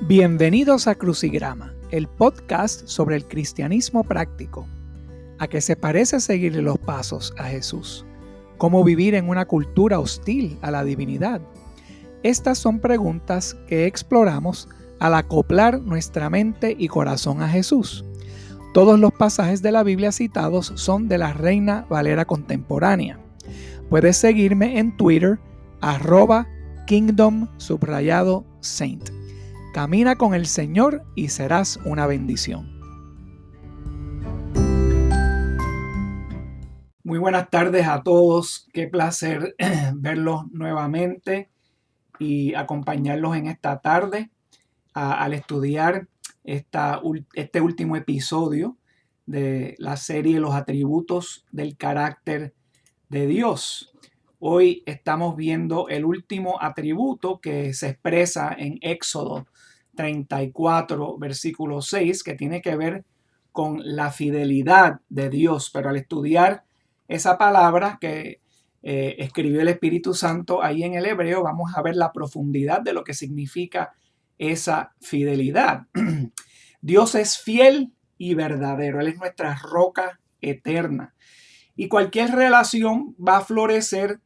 Bienvenidos a Crucigrama, el podcast sobre el cristianismo práctico. ¿A qué se parece seguir los pasos a Jesús? ¿Cómo vivir en una cultura hostil a la divinidad? Estas son preguntas que exploramos al acoplar nuestra mente y corazón a Jesús. Todos los pasajes de la Biblia citados son de la Reina Valera contemporánea. Puedes seguirme en Twitter, @kingdom_saint. Camina con el Señor y serás una bendición. Muy buenas tardes a todos. Qué placer verlos nuevamente y acompañarlos en esta tarde al estudiar este último episodio de la serie Los atributos del carácter de Dios. Hoy estamos viendo el último atributo que se expresa en Éxodo 34, versículo 6, que tiene que ver con la fidelidad de Dios. Pero al estudiar esa palabra que escribió el Espíritu Santo ahí en el hebreo, vamos a ver la profundidad de lo que significa esa fidelidad. Dios es fiel y verdadero. Él es nuestra roca eterna. Y cualquier relación va a florecer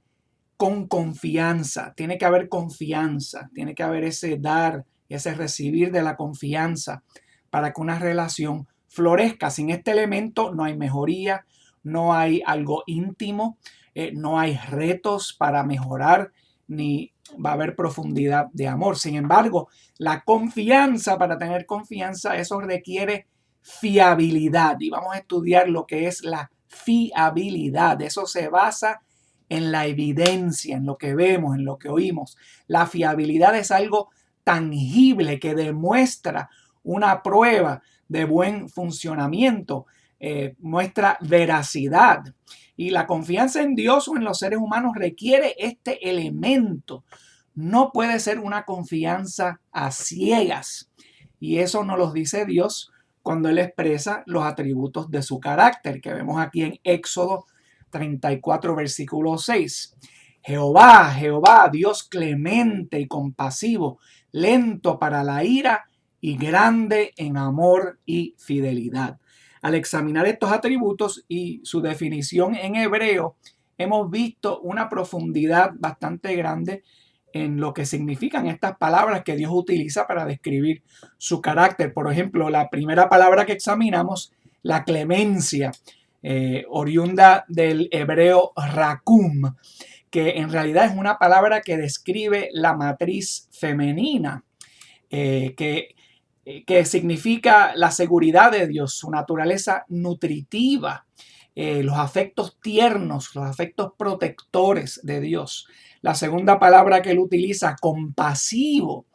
con confianza. Tiene que haber confianza. Tiene que haber ese dar y ese recibir de la confianza para que una relación florezca. Sin este elemento no hay mejoría, no hay algo íntimo, no hay retos para mejorar, ni va a haber profundidad de amor. Sin embargo, la confianza, para tener confianza, eso requiere fiabilidad. Y vamos a estudiar lo que es la fiabilidad. Eso se basa en la evidencia, en lo que vemos, en lo que oímos. La fiabilidad es algo tangible que demuestra una prueba de buen funcionamiento, muestra veracidad. Y la confianza en Dios o en los seres humanos requiere este elemento. No puede ser una confianza a ciegas. Y eso nos lo dice Dios cuando Él expresa los atributos de su carácter, que vemos aquí en Éxodo 34, versículo 6. Jehová, Dios clemente y compasivo, lento para la ira y grande en amor y fidelidad. Al examinar estos atributos y su definición en hebreo, hemos visto una profundidad bastante grande en lo que significan estas palabras que Dios utiliza para describir su carácter. Por ejemplo, la primera palabra que examinamos, la clemencia, oriunda del hebreo rakum, que en realidad es una palabra que describe la matriz femenina, que significa la seguridad de Dios, su naturaleza nutritiva, los afectos tiernos, los afectos protectores de Dios. La segunda palabra que él utiliza, compasivo,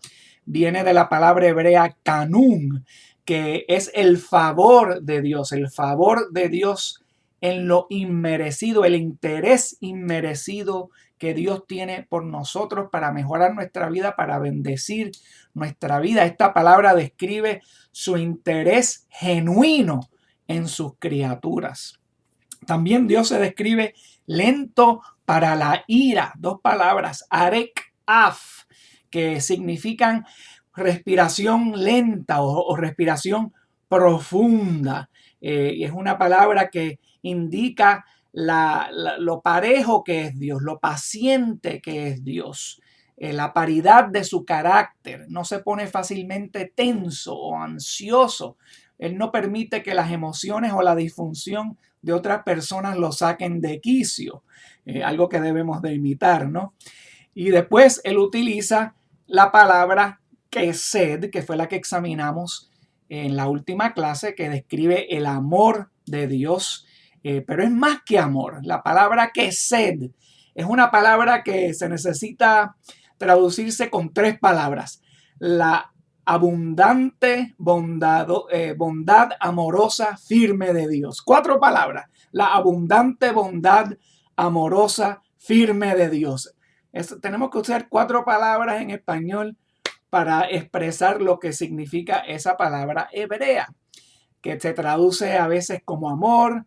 viene de la palabra hebrea kanun, que es el favor de Dios en lo inmerecido, el interés inmerecido que Dios tiene por nosotros para mejorar nuestra vida, para bendecir nuestra vida. Esta palabra describe su interés genuino en sus criaturas. También Dios se describe lento para la ira. Dos palabras, arek af, que significan respiración lenta o respiración profunda. Y es una palabra que indica lo parejo que es Dios, lo paciente que es Dios, la paridad de su carácter. No se pone fácilmente tenso o ansioso. Él no permite que las emociones o la disfunción de otras personas lo saquen de quicio, algo que debemos de imitar, ¿no? Y después él utiliza la palabra kesed, que fue la que examinamos en la última clase, que describe el amor de Dios, pero es más que amor. La palabra kesed es una palabra que se necesita traducirse con tres palabras: la abundante bondad amorosa firme de Dios. Cuatro palabras: la abundante bondad amorosa firme de Dios. Tenemos que usar cuatro palabras en español para expresar lo que significa esa palabra hebrea, que se traduce a veces como amor,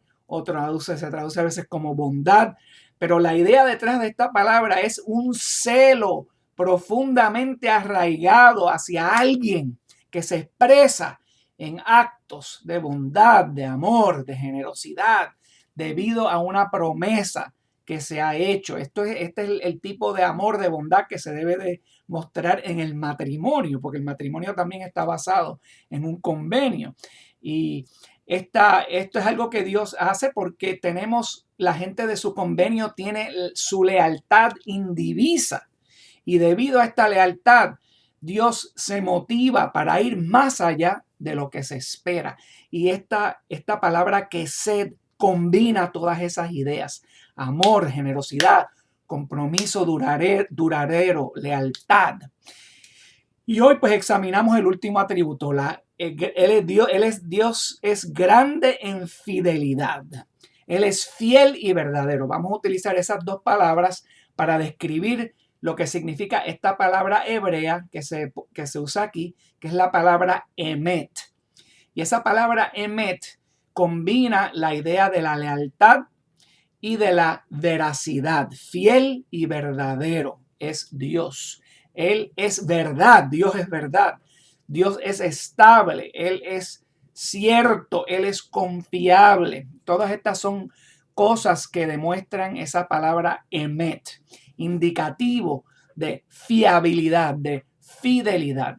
se traduce a veces como bondad, pero la idea detrás de esta palabra es un celo profundamente arraigado hacia alguien, que se expresa en actos de bondad, de amor, de generosidad, debido a una promesa que se ha hecho. Este es el tipo de amor, de bondad que se debe de mostrar en el matrimonio, porque el matrimonio también está basado en un convenio. Y esto es algo que Dios hace porque la gente de su convenio tiene su lealtad indivisa. Y debido a esta lealtad, Dios se motiva para ir más allá de lo que se espera. Y esta palabra que sed combina todas esas ideas. Amor, generosidad, compromiso duradero, lealtad. Y hoy pues examinamos el último atributo. Dios es grande en fidelidad. Él es fiel y verdadero. Vamos a utilizar esas dos palabras para describir lo que significa esta palabra hebrea que se usa aquí, que es la palabra emet. Y esa palabra emet combina la idea de la lealtad y de la veracidad. Fiel y verdadero es Dios. Él es verdad, Dios es verdad. Dios es estable, Él es cierto, Él es confiable. Todas estas son cosas que demuestran esa palabra emet, indicativo de fiabilidad, de fidelidad.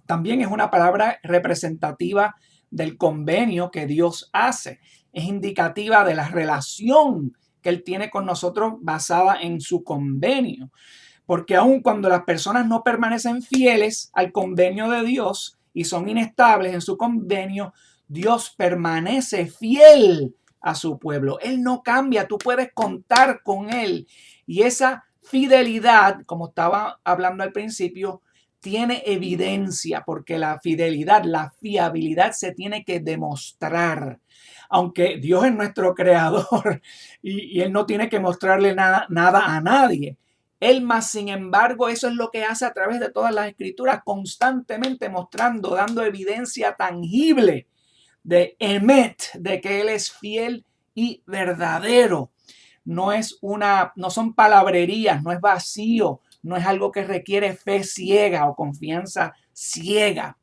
También es una palabra representativa del convenio que Dios hace. Es indicativa de la relación que Él tiene con nosotros basada en su convenio. Porque aun cuando las personas no permanecen fieles al convenio de Dios y son inestables en su convenio, Dios permanece fiel a su pueblo. Él no cambia, tú puedes contar con Él. Y esa fidelidad, como estaba hablando al principio, tiene evidencia, porque la fidelidad, la fiabilidad se tiene que demostrar. Aunque Dios es nuestro creador y Él no tiene que mostrarle nada a nadie. Él más, sin embargo, eso es lo que hace a través de todas las escrituras, constantemente mostrando, dando evidencia tangible de emet, de que Él es fiel y verdadero. No son palabrerías, no es vacío, no es algo que requiere fe ciega o confianza ciega.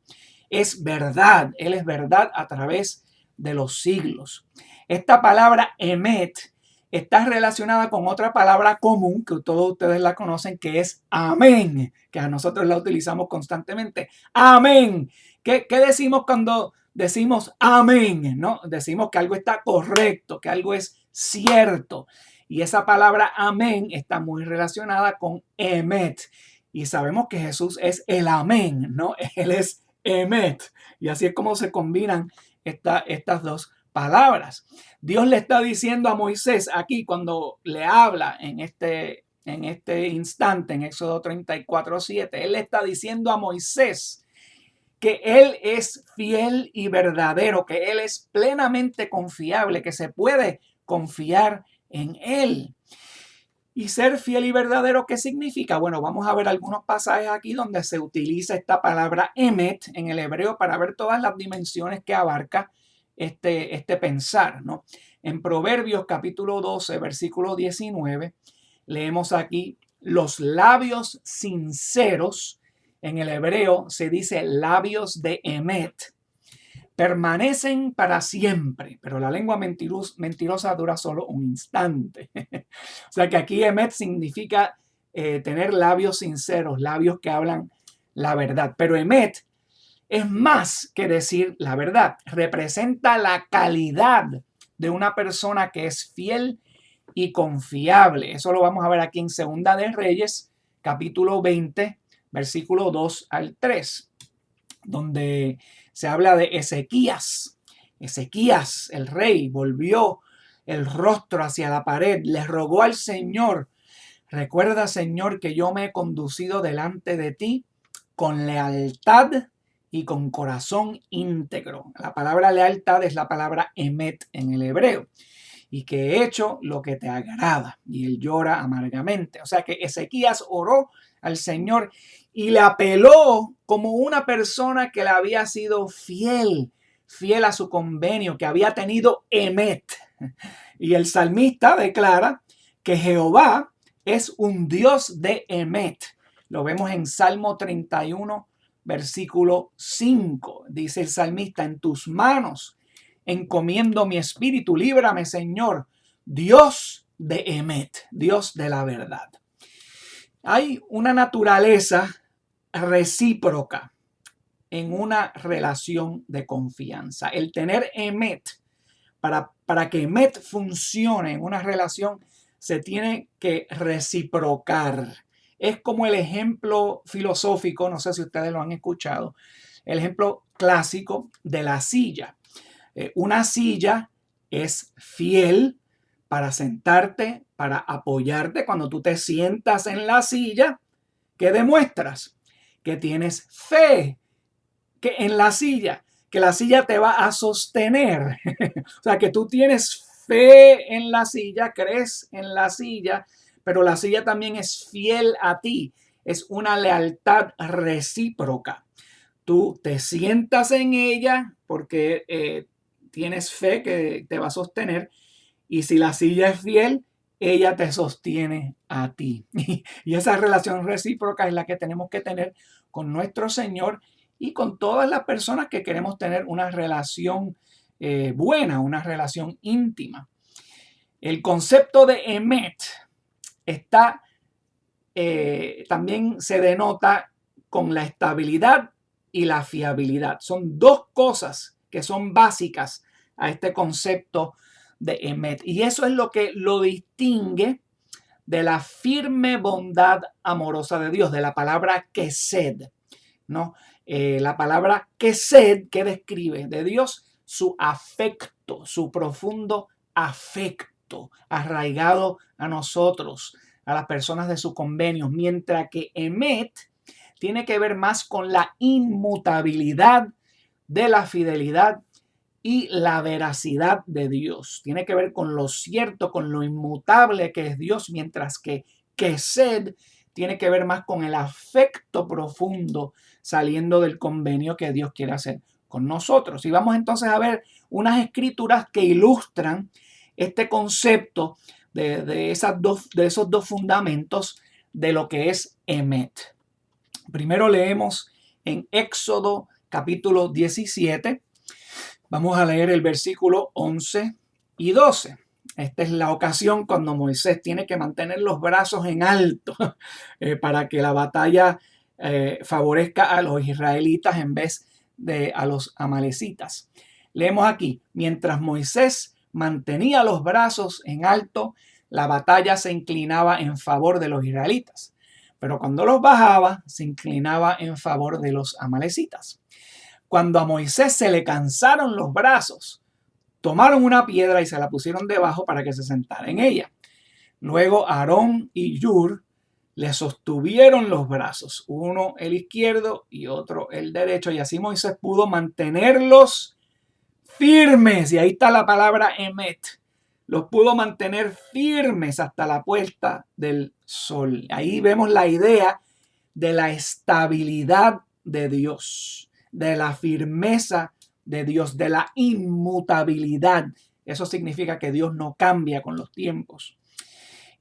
Es verdad, Él es verdad a través de los siglos. Esta palabra emet está relacionada con otra palabra común que todos ustedes la conocen, que es amén, que a nosotros la utilizamos constantemente. Amén. ¿Qué decimos cuando decimos amén? ¿No? Decimos que algo está correcto, que algo es cierto. Y esa palabra amén está muy relacionada con emet. Y sabemos que Jesús es el amén, ¿no? Él es emet. Y así es como se combinan estas dos palabras. Dios le está diciendo a Moisés aquí cuando le habla en este instante, en Éxodo 34:7, Él le está diciendo a Moisés que Él es fiel y verdadero, que Él es plenamente confiable, que se puede confiar en Él. Y ser fiel y verdadero, ¿qué significa? Bueno, vamos a ver algunos pasajes aquí donde se utiliza esta palabra emet en el hebreo para ver todas las dimensiones que abarca este pensar, ¿no? En Proverbios capítulo 12, versículo 19, leemos aquí, los labios sinceros, en el hebreo se dice labios de emet, permanecen para siempre, pero la lengua mentirosa dura solo un instante. O sea que aquí emet significa tener labios sinceros, labios que hablan la verdad, pero emet es más que decir la verdad, representa la calidad de una persona que es fiel y confiable. Eso lo vamos a ver aquí en Segunda de Reyes, capítulo 20, versículo 2 al 3, donde se habla de Ezequías. Ezequías, el rey, volvió el rostro hacia la pared, le rogó al Señor: recuerda, Señor, que yo me he conducido delante de ti con lealtad y con corazón íntegro. La palabra lealtad es la palabra emet en el hebreo. Y que he hecho lo que te agrada. Y él llora amargamente. O sea que Ezequías oró al Señor y le apeló como una persona que le había sido fiel a su convenio, que había tenido emet. Y el salmista declara que Jehová, es un Dios de emet. Lo vemos en Salmo 31, 2 al 3, donde se habla de Ezequías oró al Señor: recuerda, Señor, que yo me he conducido delante de ti con lealtad y con corazón íntegro. O sea que Ezequías oró al Señor y le apeló como una persona que le había sido fiel a su convenio, que había tenido emet. Y el salmista declara que Jehová es un Dios de emet. Lo vemos en Salmo 31, versículo 5. Dice el salmista: en tus manos encomiendo mi espíritu, líbrame, Señor, Dios de Emet, Dios de la verdad. Hay una naturaleza recíproca en una relación de confianza. El tener Emet, para que Emet funcione en una relación, se tiene que reciprocar. Es como el ejemplo filosófico, no sé si ustedes lo han escuchado, el ejemplo clásico de la silla. Una silla es fiel para sentarte, para apoyarte. Cuando tú te sientas en la silla, ¿qué demuestras? Que tienes fe que en la silla, que la silla te va a sostener. O sea, que tú tienes fe en la silla, crees en la silla, pero la silla también es fiel a ti. Es una lealtad recíproca. Tú te sientas en ella porque tienes fe que te va a sostener, y si la silla es fiel, ella te sostiene a ti. Y esa relación recíproca es la que tenemos que tener con nuestro Señor y con todas las personas que queremos tener una relación buena, una relación íntima. El concepto de Emet está, también se denota con la estabilidad y la fiabilidad. Son dos cosas que son básicas a este concepto de Emet. Y eso es lo que lo distingue de la firme bondad amorosa de Dios, de la palabra Kesed, ¿no? La palabra Kesed, que describe de Dios su afecto, su profundo afecto arraigado a nosotros, a las personas de su convenio, mientras que Emet tiene que ver más con la inmutabilidad de la fidelidad y la veracidad de Dios. Tiene que ver con lo cierto, con lo inmutable que es Dios, mientras que Kesed tiene que ver más con el afecto profundo saliendo del convenio que Dios quiere hacer con nosotros. Y vamos entonces a ver unas escrituras que ilustran este concepto de esos dos fundamentos de lo que es Emet. Primero leemos en Éxodo capítulo 17. Vamos a leer el versículo 11 y 12. Esta es la ocasión cuando Moisés tiene que mantener los brazos en alto para que la batalla favorezca a los israelitas en vez de a los amalecitas. Leemos aquí: mientras Moisés mantenía los brazos en alto, la batalla se inclinaba en favor de los israelitas, pero cuando los bajaba, se inclinaba en favor de los amalecitas. Cuando a Moisés se le cansaron los brazos, tomaron una piedra y se la pusieron debajo para que se sentara en ella. Luego Aarón y Hur le sostuvieron los brazos, uno el izquierdo y otro el derecho, y así Moisés pudo mantenerlos firmes. Y ahí está la palabra Emet. Los pudo mantener firmes hasta la puesta del sol. Ahí vemos la idea de la estabilidad de Dios, de la firmeza de Dios, de la inmutabilidad. Eso significa que Dios no cambia con los tiempos.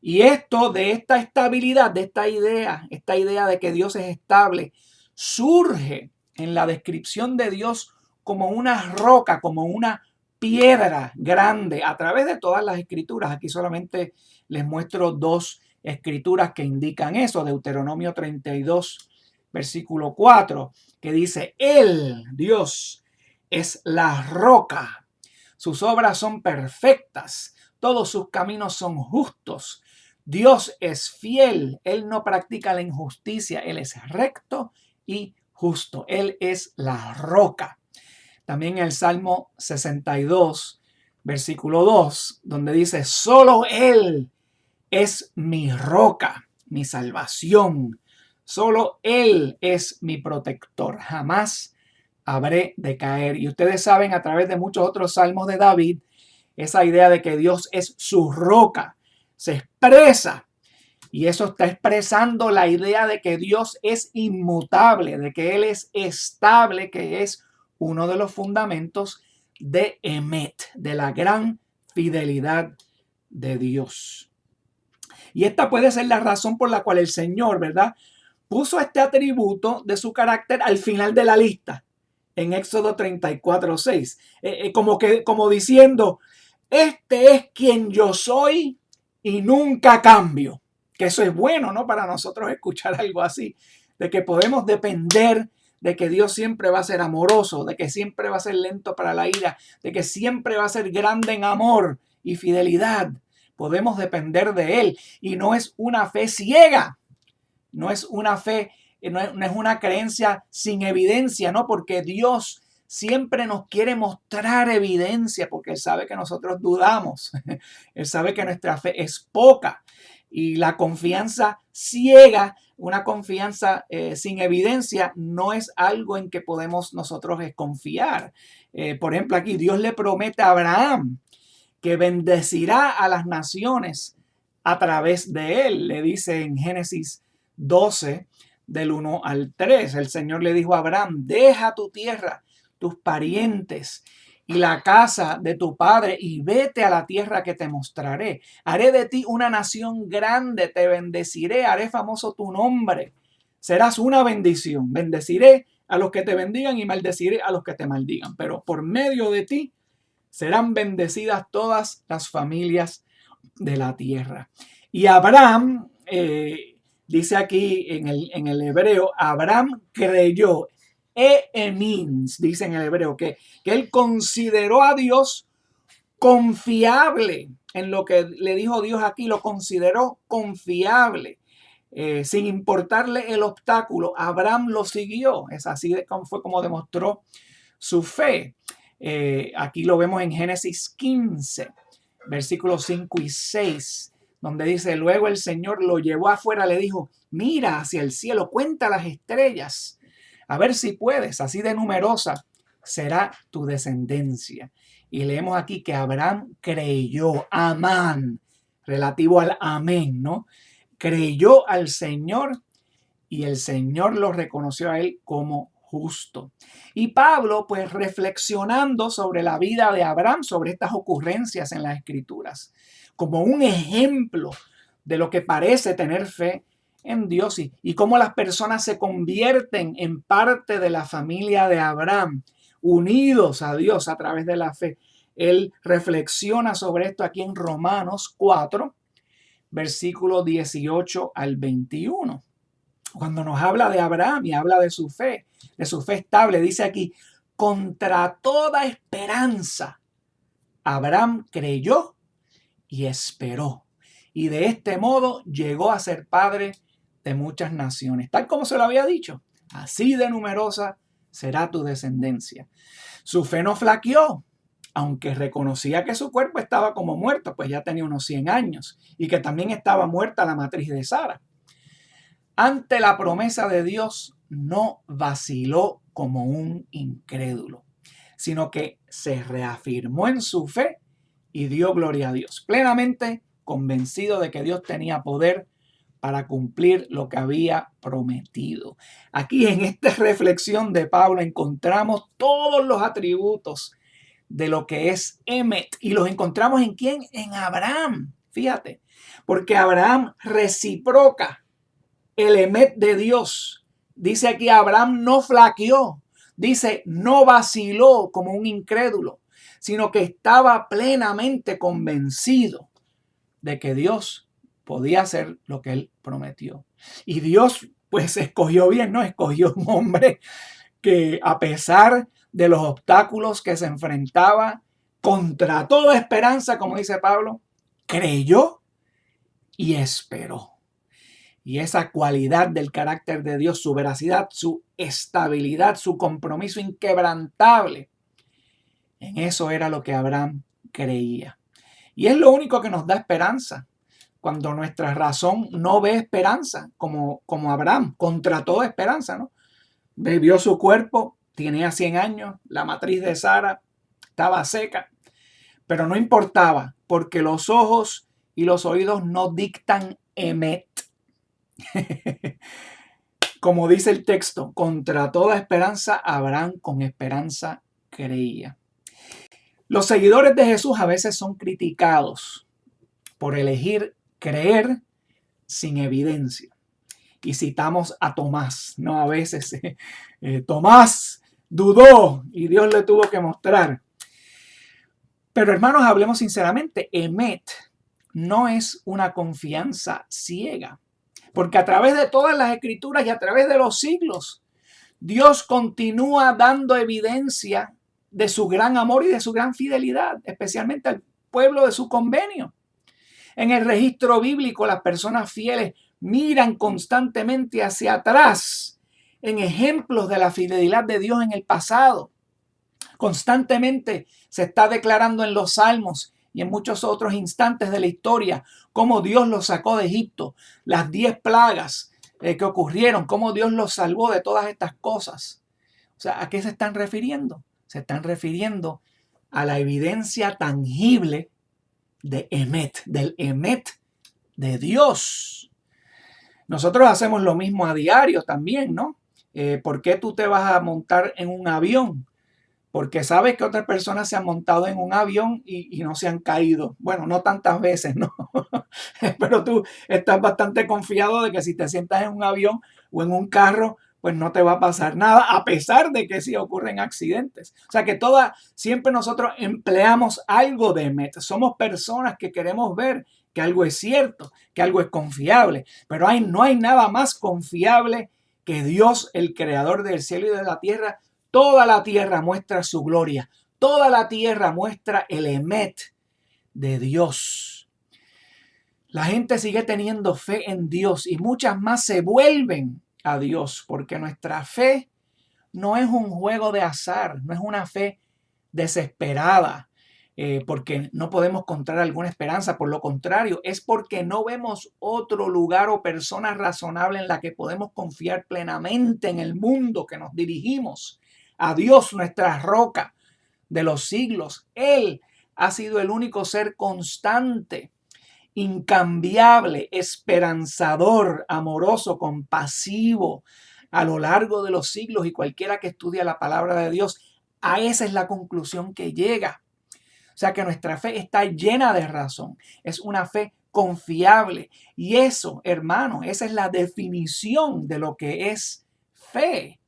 Y esto, de esta estabilidad, de esta idea de que Dios es estable, surge en la descripción de Dios como una roca, como una piedra grande, a través de todas las escrituras. Aquí solamente les muestro dos escrituras que indican eso. Deuteronomio 32, versículo 4, que dice: Él, Dios, es la roca. Sus obras son perfectas. Todos sus caminos son justos. Dios es fiel. Él no practica la injusticia. Él es recto y justo. Él es la roca. También el Salmo 62, versículo 2, donde dice: solo Él es mi roca, mi salvación. Solo Él es mi protector. Jamás habré de caer. Y ustedes saben, a través de muchos otros salmos de David, esa idea de que Dios es su roca se expresa. Y eso está expresando la idea de que Dios es inmutable, de que Él es estable, que es uno de los fundamentos de Emet, de la gran fidelidad de Dios. Y esta puede ser la razón por la cual el Señor, ¿verdad?, puso este atributo de su carácter al final de la lista, en Éxodo 34:6, como diciendo, este es quien yo soy y nunca cambio. Que eso es bueno, ¿no? Para nosotros escuchar algo así, de que podemos depender de que Dios siempre va a ser amoroso, de que siempre va a ser lento para la ira, de que siempre va a ser grande en amor y fidelidad. Podemos depender de Él y no es una fe ciega, no es una fe, no es una creencia sin evidencia, ¿no? Porque Dios siempre nos quiere mostrar evidencia, porque Él sabe que nosotros dudamos, Él sabe que nuestra fe es poca y la confianza ciega, una confianza sin evidencia, no es algo en que podemos nosotros confiar. Por ejemplo, aquí Dios le promete a Abraham que bendecirá a las naciones a través de él. Le dice en Génesis 12, del 1 al 3, el Señor le dijo a Abraham, deja tu tierra, tus parientes y la casa de tu padre y vete a la tierra que te mostraré. Haré de ti una nación grande, te bendeciré, haré famoso tu nombre. Serás una bendición. Bendeciré a los que te bendigan y maldeciré a los que te maldigan. Pero por medio de ti serán bendecidas todas las familias de la tierra. Y Abraham, dice aquí en el hebreo, Abraham creyó. Means, dice en el hebreo, que él consideró a Dios confiable en lo que le dijo Dios aquí, lo consideró confiable. Sin importarle el obstáculo, Abraham lo siguió. Es así fue como demostró su fe. Aquí lo vemos en Génesis 15, versículos 5 y 6, donde dice, luego el Señor lo llevó afuera, le dijo, mira hacia el cielo, cuenta las estrellas, a ver si puedes, así de numerosa será tu descendencia. Y leemos aquí que Abraham creyó, amán, relativo al amén, ¿no? Creyó al Señor y el Señor lo reconoció a él como justo. Y Pablo, pues reflexionando sobre la vida de Abraham, sobre estas ocurrencias en las Escrituras, como un ejemplo de lo que parece tener fe en Dios y cómo las personas se convierten en parte de la familia de Abraham, unidos a Dios a través de la fe. Él reflexiona sobre esto aquí en Romanos 4, versículo 18 al 21. Cuando nos habla de Abraham y habla de su fe estable, dice aquí, contra toda esperanza, Abraham creyó y esperó. Y de este modo llegó a ser padre de muchas naciones. Tal como se lo había dicho, así de numerosa será tu descendencia. Su fe no flaqueó, aunque reconocía que su cuerpo estaba como muerto, pues ya tenía unos 100 años, y que también estaba muerta la matriz de Sara. Ante la promesa de Dios, no vaciló como un incrédulo, sino que se reafirmó en su fe y dio gloria a Dios, plenamente convencido de que Dios tenía poder para cumplir lo que había prometido. Aquí en esta reflexión de Pablo encontramos todos los atributos de lo que es Emet. ¿Y los encontramos en quién? En Abraham. Fíjate, porque Abraham reciproca el Emet de Dios. Dice aquí, Abraham no flaqueó. Dice, no vaciló como un incrédulo, sino que estaba plenamente convencido de que Dios podía hacer lo que él prometió. Y Dios, pues, escogió bien, ¿no? Escogió un hombre que, a pesar de los obstáculos que se enfrentaba, contra toda esperanza, como dice Pablo, creyó y esperó. Y esa cualidad del carácter de Dios, su veracidad, su estabilidad, su compromiso inquebrantable, en eso era lo que Abraham creía. Y es lo único que nos da esperanza. Cuando nuestra razón no ve esperanza, como Abraham, contra toda esperanza, ¿no? Vio su cuerpo, tenía 100 años, la matriz de Sara estaba seca, pero no importaba, porque los ojos y los oídos no dictan emet. Como dice el texto, contra toda esperanza, Abraham con esperanza creía. Los seguidores de Jesús a veces son criticados por elegir creer sin evidencia. y citamos a Tomás, ¿no? A veces Tomás dudó y Dios le tuvo que mostrar. Pero hermanos, hablemos sinceramente, emet no es una confianza ciega, porque a través de todas las escrituras y a través de los siglos, Dios continúa dando evidencia de su gran amor y de su gran fidelidad, especialmente al pueblo de su convenio. En el registro bíblico, las personas fieles miran constantemente hacia atrás en ejemplos de la fidelidad de Dios en el pasado. Constantemente se está declarando en los salmos y en muchos otros instantes de la historia cómo Dios los sacó de Egipto, las 10 plagas que ocurrieron, cómo Dios los salvó de todas estas cosas. O sea, ¿a qué se están refiriendo? Se están refiriendo a la evidencia tangible de emet, del emet de Dios. Nosotros hacemos lo mismo a diario también, ¿no? ¿Por qué tú te vas a montar en un avión? Porque sabes que otras personas se han montado en un avión y no se han caído. Bueno, no tantas veces, ¿no? Pero tú estás bastante confiado de que si te sientas en un avión o en un carro, pues no te va a pasar nada, a pesar de que sí ocurren accidentes. O sea que siempre nosotros empleamos algo de meta. Somos personas que queremos ver que algo es cierto, que algo es confiable. Pero no hay nada más confiable que Dios, el creador del cielo y de la tierra. Toda la tierra muestra su gloria. Toda la tierra muestra el emet de Dios. La gente sigue teniendo fe en Dios y muchas más se vuelven a Dios porque nuestra fe no es un juego de azar, no es una fe desesperada porque no podemos encontrar alguna esperanza. Por lo contrario, es porque no vemos otro lugar o persona razonable en la que podemos confiar plenamente en el mundo que nos dirigimos. A Dios, nuestra roca de los siglos. Él ha sido el único ser constante, incambiable, esperanzador, amoroso, compasivo a lo largo de los siglos, y cualquiera que estudia la palabra de Dios, a esa es la conclusión que llega. O sea que nuestra fe está llena de razón, es una fe confiable, y eso, hermano, esa es la definición de lo que es fe.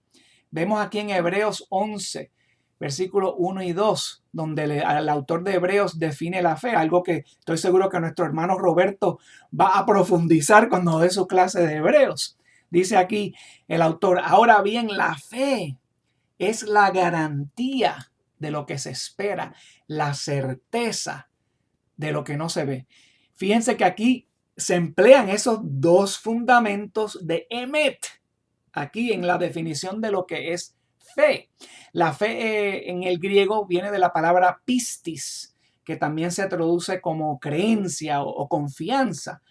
Vemos aquí en Hebreos 11, versículos 1 y 2, donde el autor de Hebreos define la fe, algo que estoy seguro que nuestro hermano Roberto va a profundizar cuando dé su clase de Hebreos. Dice aquí el autor: ahora bien, la fe es la garantía de lo que se espera, la certeza de lo que no se ve. Fíjense que aquí se emplean esos dos fundamentos de emet, aquí en la definición de lo que es fe. La fe en el griego viene de la palabra pistis, que también se traduce como creencia o confianza,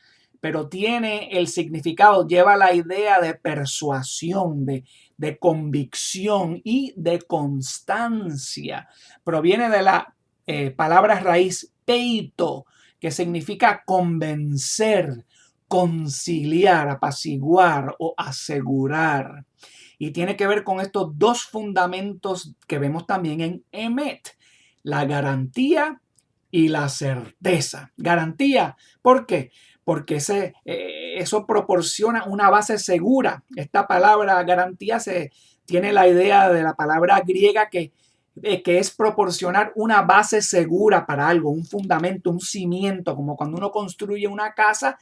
pero tiene el significado, lleva la idea de persuasión, de convicción y de constancia. Proviene de la palabra raíz peito, que significa convencer, conciliar, apaciguar o asegurar. Y tiene que ver con estos dos fundamentos que vemos también en emet: la garantía y la certeza. Garantía, ¿por qué? Porque eso proporciona una base segura. Esta palabra garantía tiene la idea de la palabra griega que es proporcionar una base segura para algo, un fundamento, un cimiento, como cuando uno construye una casa.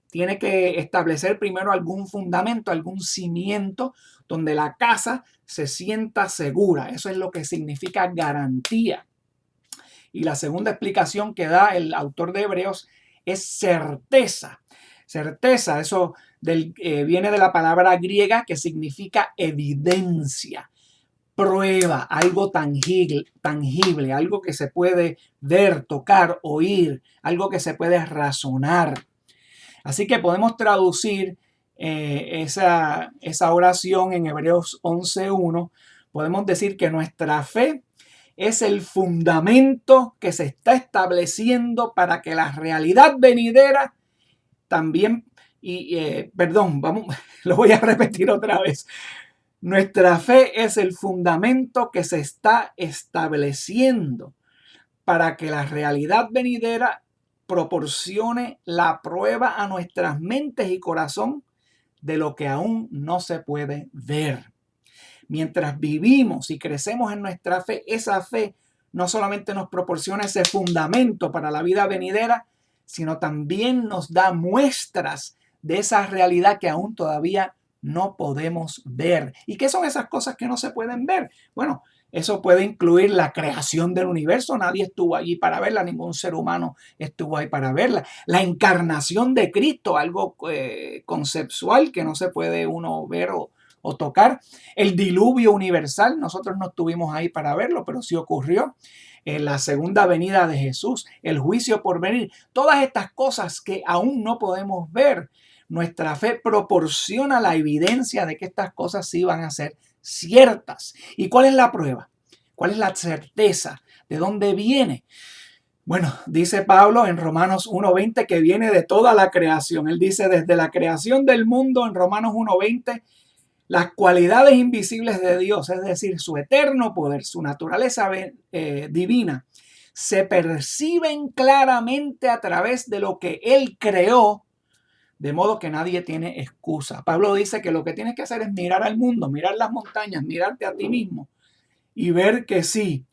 Tiene que establecer primero algún fundamento, algún cimiento donde la casa se sienta segura. Eso es lo que significa garantía. Y la segunda explicación que da el autor de Hebreos es certeza. Certeza, eso viene de la palabra griega que significa evidencia, prueba, algo tangible, algo que se puede ver, tocar, oír, algo que se puede razonar. Así que podemos traducir esa oración en Hebreos 11:1. Podemos decir que nuestra fe es el fundamento que se está estableciendo para que la realidad venidera también, lo voy a repetir otra vez. Nuestra fe es el fundamento que se está estableciendo para que la realidad venidera proporcione la prueba a nuestras mentes y corazón de lo que aún no se puede ver. Mientras vivimos y crecemos en nuestra fe, esa fe no solamente nos proporciona ese fundamento para la vida venidera, sino también nos da muestras de esa realidad que aún todavía no podemos ver. ¿Y qué son esas cosas que no se pueden ver? Bueno, eso puede incluir la creación del universo. Nadie estuvo allí para verla, ningún ser humano estuvo ahí para verla. La encarnación de Cristo, algo conceptual que no se puede uno ver o tocar. El diluvio universal, nosotros no estuvimos ahí para verlo, pero sí ocurrió. La segunda venida de Jesús, el juicio por venir, todas estas cosas que aún no podemos ver. Nuestra fe proporciona la evidencia de que estas cosas sí van a ser ciertas. ¿Y cuál es la prueba? ¿Cuál es la certeza? ¿De dónde viene? Bueno, dice Pablo en Romanos 1:20 que viene de toda la creación. Él dice desde la creación del mundo en Romanos 1:20, las cualidades invisibles de Dios, es decir, su eterno poder, su naturaleza divina, se perciben claramente a través de lo que Él creó, de modo que nadie tiene excusa. Pablo dice que lo que tienes que hacer es mirar al mundo, mirar las montañas, mirarte a ti mismo y ver que sí,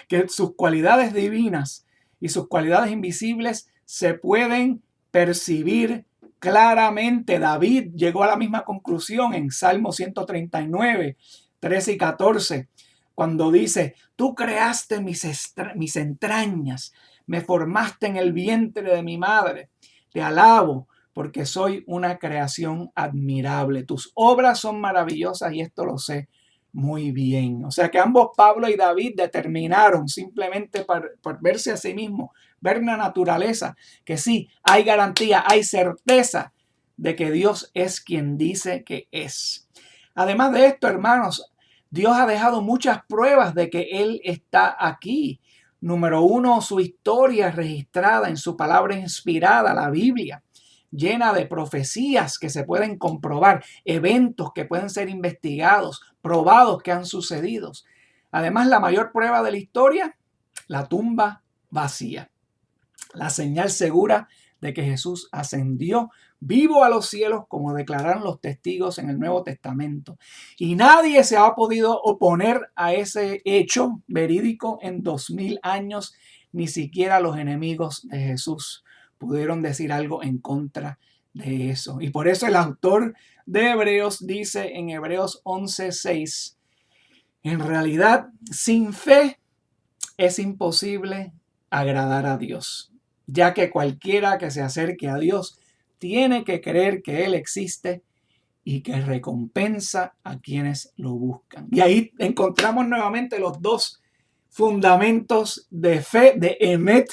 que sus cualidades divinas y sus cualidades invisibles se pueden percibir claramente. David llegó a la misma conclusión en Salmo 139, 13 y 14, cuando dice: tú creaste mis entrañas, me formaste en el vientre de mi madre. Te alabo porque soy una creación admirable. Tus obras son maravillosas y esto lo sé muy bien. O sea que ambos, Pablo y David, determinaron simplemente por verse a sí mismos, ver la naturaleza, que sí, hay garantía, hay certeza de que Dios es quien dice que es. Además de esto, hermanos, Dios ha dejado muchas pruebas de que Él está aquí. Número uno, su historia registrada en su palabra inspirada, la Biblia, llena de profecías que se pueden comprobar, eventos que pueden ser investigados, probados que han sucedido. Además, la mayor prueba de la historia, la tumba vacía. La señal segura de que Jesús ascendió vivo a los cielos, como declararon los testigos en el Nuevo Testamento. Y nadie se ha podido oponer a ese hecho verídico en 2000 años, ni siquiera los enemigos de Jesús pudieron decir algo en contra de eso. Y por eso el autor de Hebreos dice en Hebreos 11:6, en realidad, sin fe es imposible agradar a Dios, ya que cualquiera que se acerque a Dios tiene que creer que Él existe y que recompensa a quienes lo buscan. Y ahí encontramos nuevamente los dos fundamentos de fe, de Emet,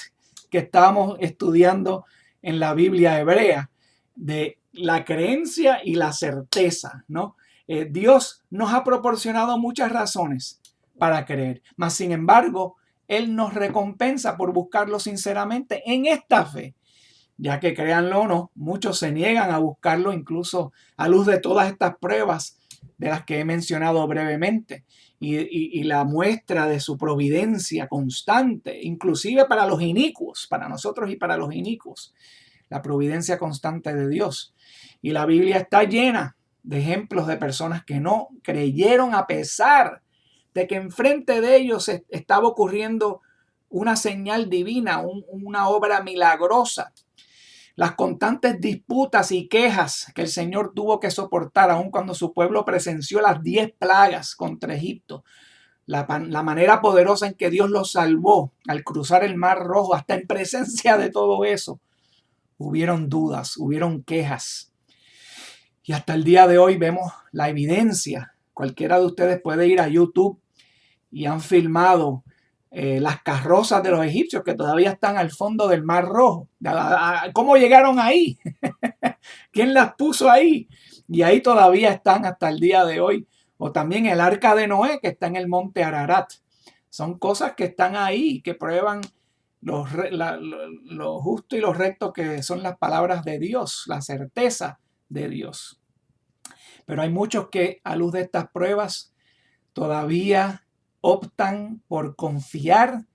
que estábamos estudiando en la Biblia hebrea, de la creencia y la certeza, ¿no? Dios nos ha proporcionado muchas razones para creer, mas sin embargo, Él nos recompensa por buscarlo sinceramente en esta fe, ya que créanlo o no, muchos se niegan a buscarlo incluso a luz de todas estas pruebas de las que he mencionado brevemente y la muestra de su providencia constante, inclusive para los inicuos, para nosotros y para los inicuos, la providencia constante de Dios. Y la Biblia está llena de ejemplos de personas que no creyeron a pesar de que enfrente de ellos estaba ocurriendo una señal divina, una obra milagrosa. Las constantes disputas y quejas que el Señor tuvo que soportar aun cuando su pueblo presenció las 10 plagas contra Egipto. La manera poderosa en que Dios los salvó al cruzar el Mar Rojo, hasta en presencia de todo eso. Hubieron dudas, hubieron quejas. Y hasta el día de hoy vemos la evidencia. Cualquiera de ustedes puede ir a YouTube y han filmado las carrozas de los egipcios que todavía están al fondo del Mar Rojo. ¿Cómo llegaron ahí? ¿Quién las puso ahí? Y ahí todavía están hasta el día de hoy. O también el arca de Noé que está en el monte Ararat. Son cosas que están ahí, que prueban lo justo y lo recto que son las palabras de Dios, la certeza de Dios. Pero hay muchos que a luz de estas pruebas todavía optan por confiar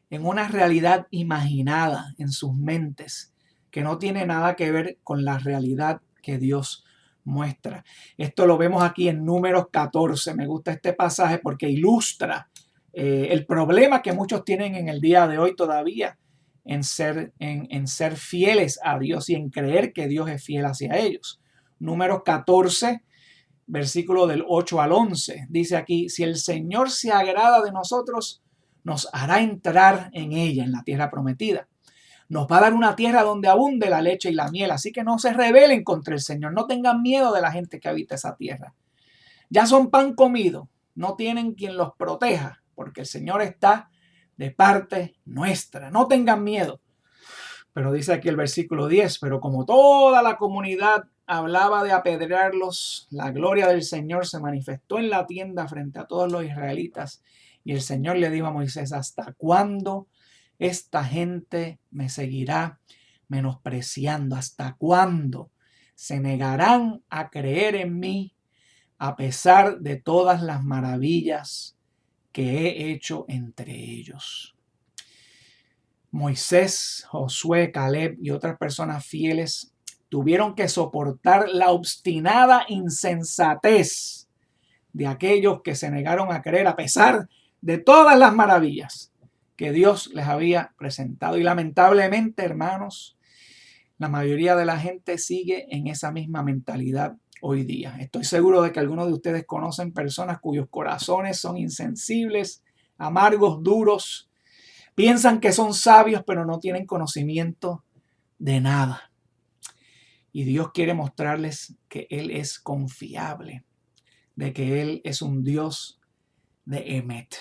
en una realidad imaginada en sus mentes que no tiene nada que ver con la realidad que Dios muestra. Esto lo vemos aquí en Números 14. Me gusta este pasaje porque ilustra el problema que muchos tienen en el día de hoy todavía en ser fieles a Dios y en creer que Dios es fiel hacia ellos. Números 14, versículo del 8 al 11. Dice aquí, si el Señor se agrada de nosotros, nos hará entrar en ella, en la tierra prometida. Nos va a dar una tierra donde abunde la leche y la miel. Así que no se rebelen contra el Señor. No tengan miedo de la gente que habita esa tierra. Ya son pan comido. No tienen quien los proteja, porque el Señor está de parte nuestra. No tengan miedo. Pero dice aquí el versículo 10, pero como toda la comunidad hablaba de apedrearlos, la gloria del Señor se manifestó en la tienda frente a todos los israelitas. Y el Señor le dijo a Moisés, ¿hasta cuándo esta gente me seguirá menospreciando? ¿Hasta cuándo se negarán a creer en mí a pesar de todas las maravillas que he hecho entre ellos? Moisés, Josué, Caleb y otras personas fieles tuvieron que soportar la obstinada insensatez de aquellos que se negaron a creer a pesar de todas las maravillas que Dios les había presentado. Y lamentablemente, hermanos, la mayoría de la gente sigue en esa misma mentalidad hoy día. Estoy seguro de que algunos de ustedes conocen personas cuyos corazones son insensibles, amargos, duros. Piensan que son sabios, pero no tienen conocimiento de nada. Y Dios quiere mostrarles que Él es confiable, de que Él es un Dios de Emet.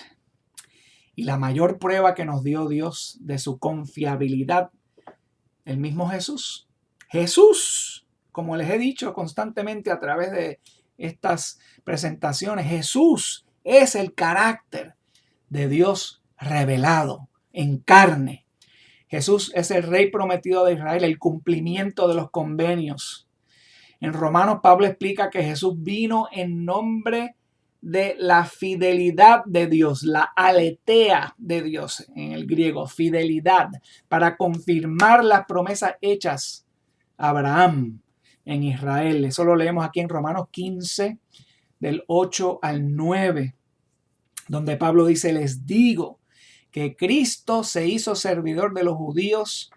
Y la mayor prueba que nos dio Dios de su confiabilidad, el mismo Jesús. Jesús, como les he dicho constantemente a través de estas presentaciones, Jesús es el carácter de Dios revelado en carne. Jesús es el Rey prometido de Israel, el cumplimiento de los convenios. En Romanos, Pablo explica que Jesús vino en nombre de la fidelidad de Dios, la aletheia de Dios en el griego, fidelidad, para confirmar las promesas hechas a Abraham en Israel. Eso lo leemos aquí en Romanos 15, del 8 al 9, donde Pablo dice, les digo que Cristo se hizo servidor de los judíos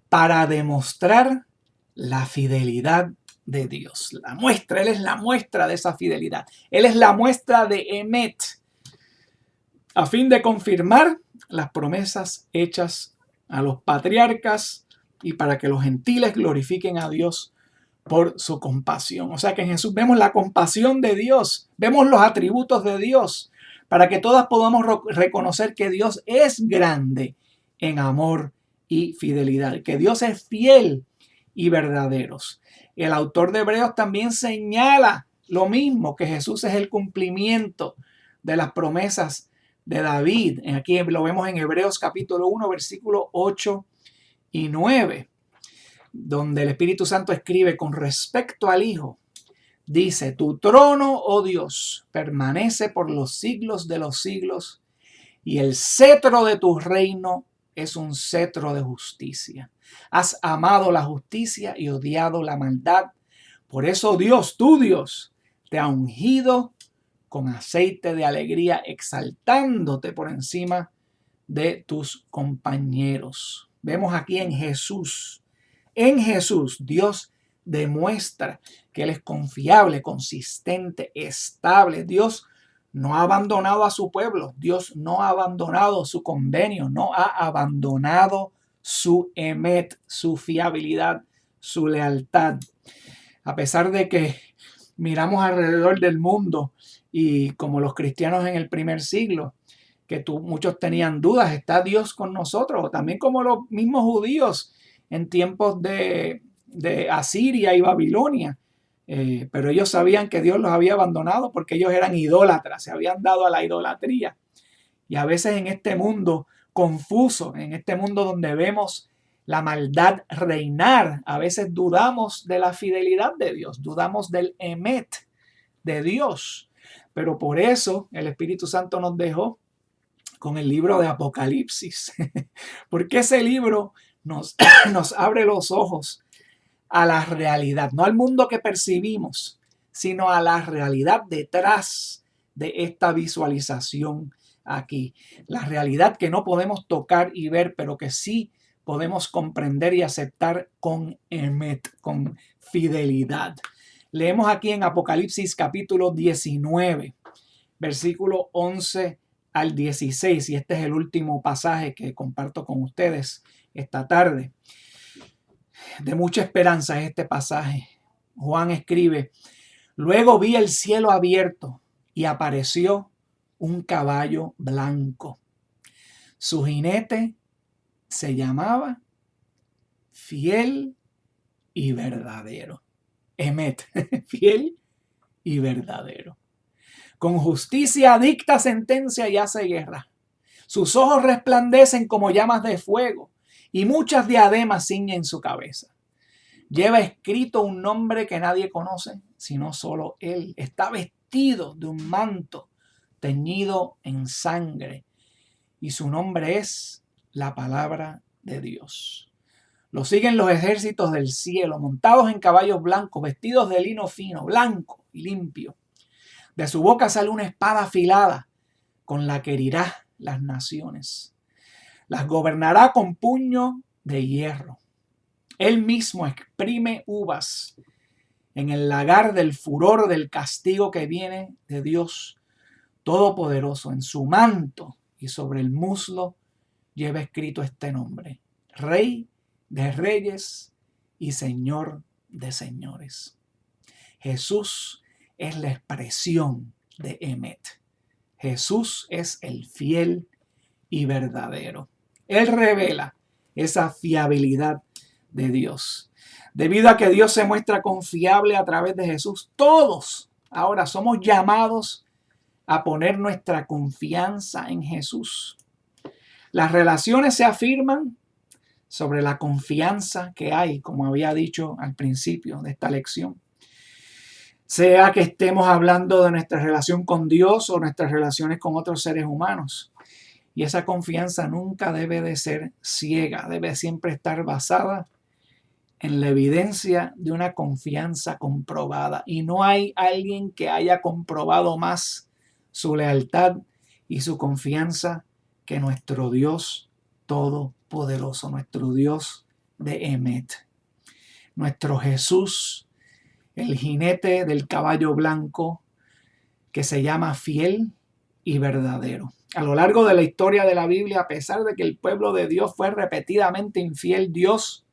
para demostrar la fidelidad de Dios. La muestra, Él es la muestra de esa fidelidad. Él es la muestra de Emet, a fin de confirmar las promesas hechas a los patriarcas y para que los gentiles glorifiquen a Dios por su compasión. O sea que en Jesús vemos la compasión de Dios, vemos los atributos de Dios, para que todas podamos reconocer que Dios es grande en amor y fidelidad, que Dios es fiel y verdaderos. El autor de Hebreos también señala lo mismo, que Jesús es el cumplimiento de las promesas de David. Aquí lo vemos en Hebreos capítulo 1, versículos 8 y 9, donde el Espíritu Santo escribe con respecto al Hijo. Dice, tu trono, oh Dios, permanece por los siglos de los siglos, y el cetro de tu reino es un cetro de justicia. Has amado la justicia y odiado la maldad. Por eso Dios, tu Dios, te ha ungido con aceite de alegría, exaltándote por encima de tus compañeros. Vemos aquí en Jesús, Dios demuestra que Él es confiable, consistente, estable. Dios no ha abandonado a su pueblo. Dios no ha abandonado su convenio. No ha abandonado su emet, su fiabilidad, su lealtad. A pesar de que miramos alrededor del mundo y como los cristianos en el primer siglo, que muchos tenían dudas, ¿está Dios con nosotros? O también como los mismos judíos en tiempos de Asiria y Babilonia. Pero ellos sabían que Dios los había abandonado porque ellos eran idólatras, se habían dado a la idolatría. Y a veces en este mundo confuso, en este mundo donde vemos la maldad reinar, a veces dudamos de la fidelidad de Dios, dudamos del emet de Dios. Pero por eso el Espíritu Santo nos dejó con el libro de Apocalipsis, porque ese libro nos abre los ojos a la realidad, no al mundo que percibimos, sino a la realidad detrás de esta visualización aquí. La realidad que no podemos tocar y ver, pero que sí podemos comprender y aceptar con emet, con fidelidad. Leemos aquí en Apocalipsis capítulo 19, versículo 11 al 16, y este es el último pasaje que comparto con ustedes esta tarde. De mucha esperanza es este pasaje. Juan escribe: luego vi el cielo abierto y apareció un caballo blanco. Su jinete se llamaba Fiel y Verdadero. Emet, fiel y verdadero. Con justicia dicta sentencia y hace guerra. Sus ojos resplandecen como llamas de fuego y muchas diademas ciñen su cabeza. Lleva escrito un nombre que nadie conoce, sino solo él. Está vestido de un manto teñido en sangre y su nombre es la palabra de Dios. Lo siguen los ejércitos del cielo, montados en caballos blancos, vestidos de lino fino, blanco y limpio. De su boca sale una espada afilada con la que herirá las naciones. Las gobernará con puño de hierro. Él mismo exprime uvas en el lagar del furor del castigo que viene de Dios Todopoderoso. En su manto y sobre el muslo lleva escrito este nombre: Rey de Reyes y Señor de Señores. Jesús es la expresión de Emet. Jesús es el fiel y verdadero. Él revela esa fiabilidad de Dios. Debido a que Dios se muestra confiable a través de Jesús, todos ahora somos llamados a poner nuestra confianza en Jesús. Las relaciones se afirman sobre la confianza que hay, como había dicho al principio de esta lección. Sea que estemos hablando de nuestra relación con Dios o nuestras relaciones con otros seres humanos. Y esa confianza nunca debe de ser ciega, debe siempre estar basada en la evidencia de una confianza comprobada. Y no hay alguien que haya comprobado más su lealtad y su confianza que nuestro Dios Todopoderoso, nuestro Dios de Emet, nuestro Jesús, el jinete del caballo blanco que se llama Fiel y Verdadero. A lo largo de la historia de la Biblia, a pesar de que el pueblo de Dios fue repetidamente infiel, Dios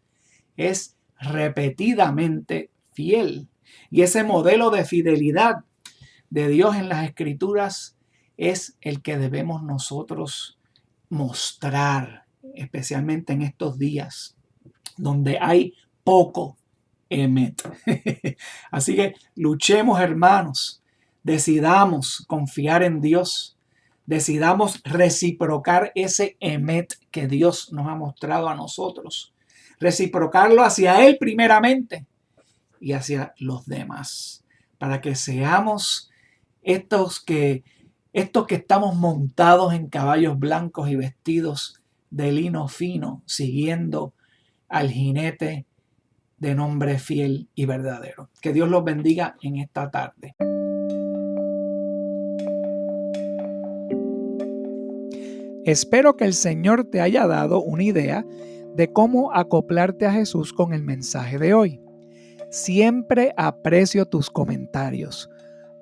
es repetidamente fiel. Y ese modelo de fidelidad de Dios en las Escrituras es el que debemos nosotros mostrar, especialmente en estos días donde hay poco emet. Así que luchemos, hermanos, decidamos confiar en Dios, decidamos reciprocar ese emet que Dios nos ha mostrado a nosotros, reciprocarlo hacia Él primeramente y hacia los demás, para que seamos estos que estamos montados en caballos blancos y vestidos de lino fino, siguiendo al jinete de nombre Fiel y Verdadero. Que Dios los bendiga en esta tarde. Espero que el Señor te haya dado una idea de cómo acoplarte a Jesús con el mensaje de hoy. Siempre aprecio tus comentarios.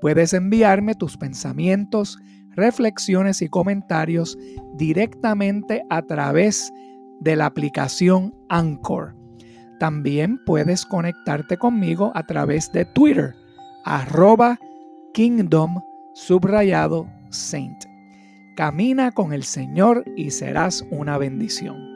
Puedes enviarme tus pensamientos, reflexiones y comentarios directamente a través de la aplicación Anchor. También puedes conectarte conmigo a través de Twitter, @Kingdom_Saint. Camina con el Señor y serás una bendición.